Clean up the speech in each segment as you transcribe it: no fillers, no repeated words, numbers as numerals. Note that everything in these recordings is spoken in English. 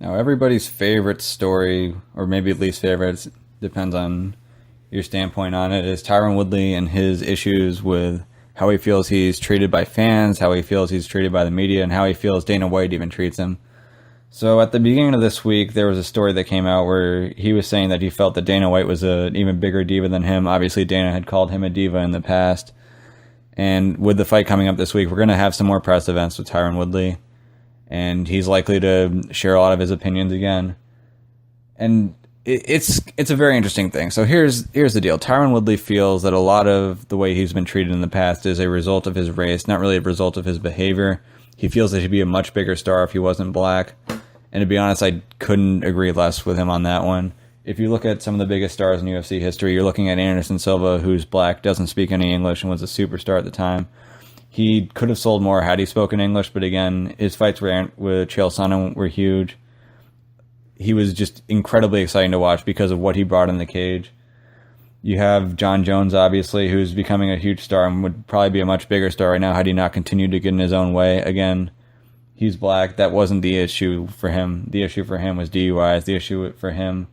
Now, everybody's favorite story, or maybe least favorite, depends on your standpoint on it, is Tyron Woodley and his issues with how he feels he's treated by fans, how he feels he's treated by the media, and how he feels Dana White even treats him. So at the beginning of this week, there was a story that came out where he was saying that he felt that Dana White was an even bigger diva than him. Obviously, Dana had called him a diva in the past. And with the fight coming up this week, we're going to have some more press events with Tyron Woodley. And he's likely to share a lot of his opinions again. And it's a very interesting thing. So here's the deal. Tyron Woodley feels that a lot of the way he's been treated in the past is a result of his race, not really a result of his behavior. He feels that he'd be a much bigger star if he wasn't black. And to be honest, I couldn't agree less with him on that one. If you look at some of the biggest stars in UFC history, you're looking at Anderson Silva, who's black, doesn't speak any English, and was a superstar at the time. He could have sold more had he spoken English, but again, his fights with Chael Sonnen were huge. He was just incredibly exciting to watch because of what he brought in the cage. You have John Jones, obviously, who's becoming a huge star and would probably be a much bigger star right now had he not continued to get in his own way. Again, he's black. That wasn't the issue for him. The issue for him was DUIs. The issue for him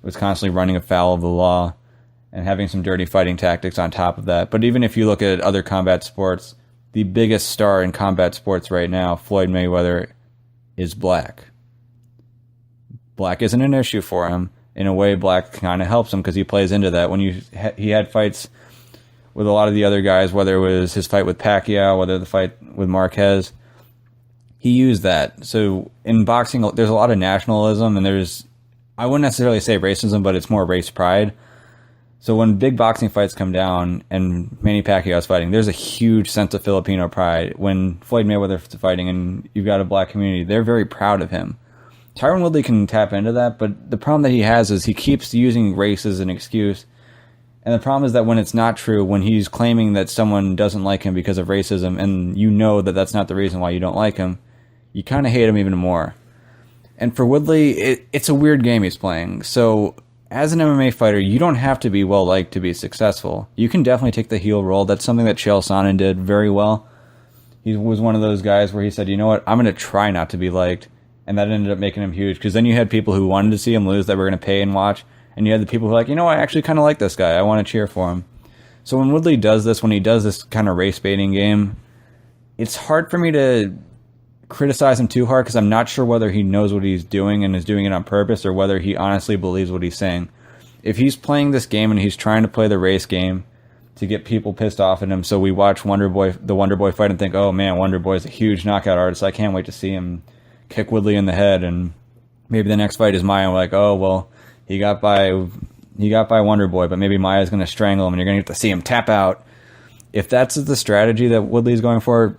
was constantly running afoul of the law and having some dirty fighting tactics on top of that. But even if you look at other combat sports, the biggest star in combat sports right now, Floyd Mayweather, is black. Black isn't an issue for him. In a way, black kind of helps him because he plays into that. When he had fights with a lot of the other guys, whether it was his fight with Pacquiao, whether the fight with Marquez, he used that. So in boxing, there's a lot of nationalism, and I wouldn't necessarily say racism, but it's more race pride. So when big boxing fights come down and Manny Pacquiao's fighting, there's a huge sense of Filipino pride. When Floyd Mayweather's fighting and you've got a black community, they're very proud of him. Tyron Woodley can tap into that, but the problem that he has is he keeps using race as an excuse. And the problem is that when it's not true, when he's claiming that someone doesn't like him because of racism, and you know that that's not the reason why you don't like him, you kind of hate him even more. And for Woodley, it's a weird game he's playing. So as an MMA fighter, you don't have to be well-liked to be successful. You can definitely take the heel role. That's something that Chael Sonnen did very well. He was one of those guys where he said, you know what, I'm going to try not to be liked. And that ended up making him huge, because then you had people who wanted to see him lose that were going to pay and watch. And you had the people who were like, you know, I actually kind of like this guy. I want to cheer for him. So when Woodley does this, when he does this kind of race-baiting game, it's hard for me to criticize him too hard because I'm not sure whether he knows what he's doing and is doing it on purpose or whether he honestly believes what he's saying. If he's playing this game and he's trying to play the race game to get people pissed off at him, so we watch the Wonder Boy fight and think, oh man, Wonder Boy's a huge knockout artist. I can't wait to see him kick Woodley in the head, and maybe the next fight is Maya. We're like, oh well, he got by Wonder Boy, but maybe Maya's going to strangle him, and you're going to get to see him tap out. If that's the strategy that Woodley's going for,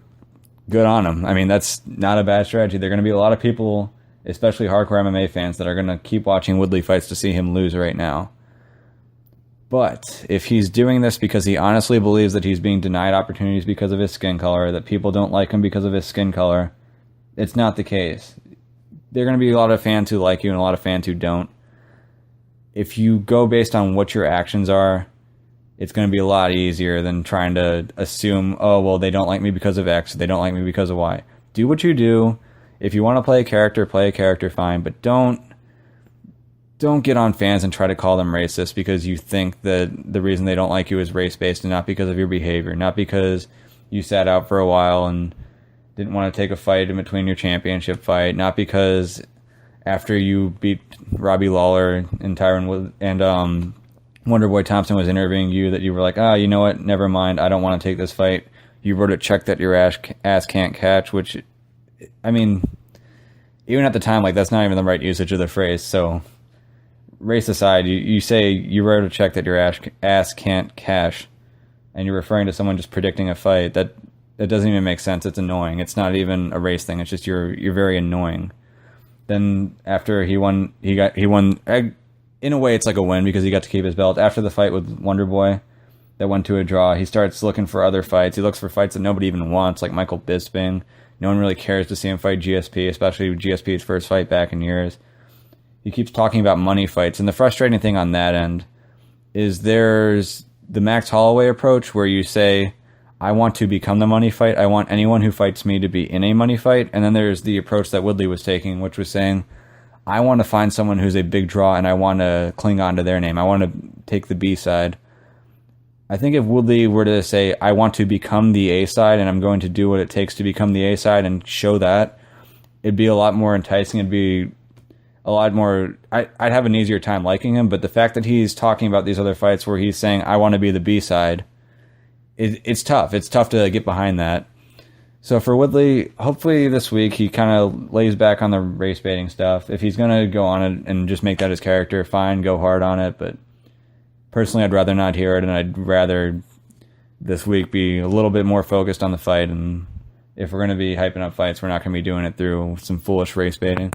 good on him. I mean, that's not a bad strategy. There are going to be a lot of people, especially hardcore MMA fans, that are going to keep watching Woodley fights to see him lose right now. But if he's doing this because he honestly believes that he's being denied opportunities because of his skin color, that people don't like him because of his skin color, it's not the case. There are going to be a lot of fans who like you and a lot of fans who don't. If you go based on what your actions are, it's going to be a lot easier than trying to assume, oh, well, they don't like me because of X, they don't like me because of Y. Do what you do. If you want to play a character, fine. But don't get on fans and try to call them racist because you think that the reason they don't like you is race-based and not because of your behavior, not because you sat out for a while and didn't want to take a fight in between your championship fight, not because after you beat Robbie Lawler and Wonder Boy Thompson was interviewing you that you were like, you know what, never mind, I don't want to take this fight. You wrote a check that your ass can't catch, which, I mean, even at the time, like, that's not even the right usage of the phrase. So race aside, you say you wrote a check that your ass can't cash, and you're referring to someone just predicting a fight. That doesn't even make sense. It's annoying. It's not even a race thing. It's just you're very annoying. Then after he won. In a way, it's like a win because he got to keep his belt. After the fight with Wonder Boy that went to a draw, he starts looking for other fights. He looks for fights that nobody even wants, like Michael Bisping. No one really cares to see him fight GSP, especially GSP's first fight back in years. He keeps talking about money fights, and the frustrating thing on that end is there's the Max Holloway approach where you say, I want to become the money fight. I want anyone who fights me to be in a money fight. And then there's the approach that Woodley was taking, which was saying, I want to find someone who's a big draw and I want to cling on to their name. I want to take the B side. I think if Woodley were to say, I want to become the A side and I'm going to do what it takes to become the A side and show that, it'd be a lot more enticing. It'd be a lot more, I'd have an easier time liking him. But the fact that he's talking about these other fights where he's saying, I want to be the B side, it's tough. It's tough to get behind that. So for Woodley, hopefully this week he kind of lays back on the race baiting stuff. If he's going to go on it and just make that his character, fine, go hard on it. But personally, I'd rather not hear it, and I'd rather this week be a little bit more focused on the fight. And if we're going to be hyping up fights, we're not going to be doing it through some foolish race baiting.